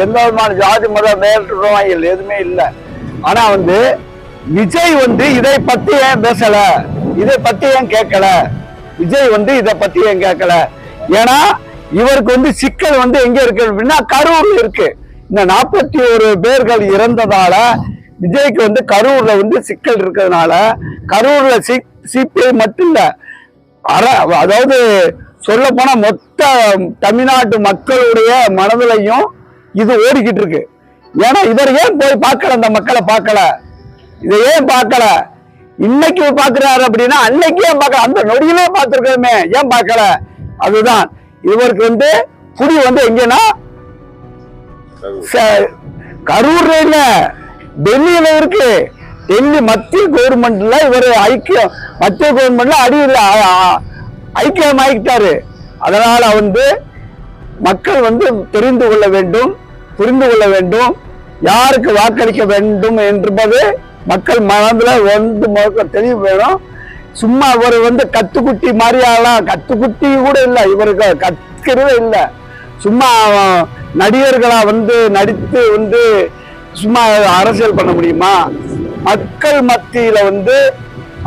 எந்த விதமான ஜாதி மத வேற்றுமைகள் எதுவுமே இல்லை. ஆனா விஜய் இதை பத்தி ஏன் பேசல, இதை பத்தி ஏன் கேட்கல, விஜய் இதை பத்தி ஏன் கேட்கல? ஏன்னா இவருக்கு சிக்கல் எங்க இருக்கு அப்படின்னா கரூர்ல இருக்கு. இந்த 41 பேர்கள் இறந்ததால விஜய்க்கு கரூர்ல சிக்கல் இருக்கிறதுனால, கரூர்ல சிபிஐ மட்டும் இல்ல, அதாவது சொல்ல போனா மொத்த தமிழ்நாட்டு மக்களுடைய மனதிலையும் இது ஓடிக்கிட்டு இருக்கு. ஏன்னா இவர் ஏன் போய் பார்க்கல, அந்த மக்களை பார்க்கல, இதை ஏன் பார்க்கல? இன்னைக்கு பார்க்கிறாரு அப்படின்னா அன்னைக்கு ஏன் பார்க்கல? அந்த நொடியிலே பார்த்திருக்கோமே, ஏன் பார்க்கல? அதுதான் இவருக்கு புடி எங்கன்னா கரூர்ல இல்ல, டெல்லியில இருக்கு. டெல்லி மத்திய கவர்மெண்ட்ல இவர் மத்திய கவர்மெண்ட்ல ஐக்கியம் ஆகிட்டாரு. அதனால மக்கள் தெரிந்து கொள்ள வேண்டும், புரிந்து கொள்ள வேண்டும், யாருக்கு வாக்களிக்க வேண்டும் என்பது மக்கள் மனதுல தெளிவு வேணும். சும்மா இவர் கத்துக்குட்டி மாதிரியாலாம், கத்துக்குட்டி கூட இல்லை, இவருக்கு கத்துக்கிறதே இல்லை. சும்மா நடிகர்களா நடித்து சும்மா அரசியல் பண்ண முடியுமா? மக்கள் மத்தியில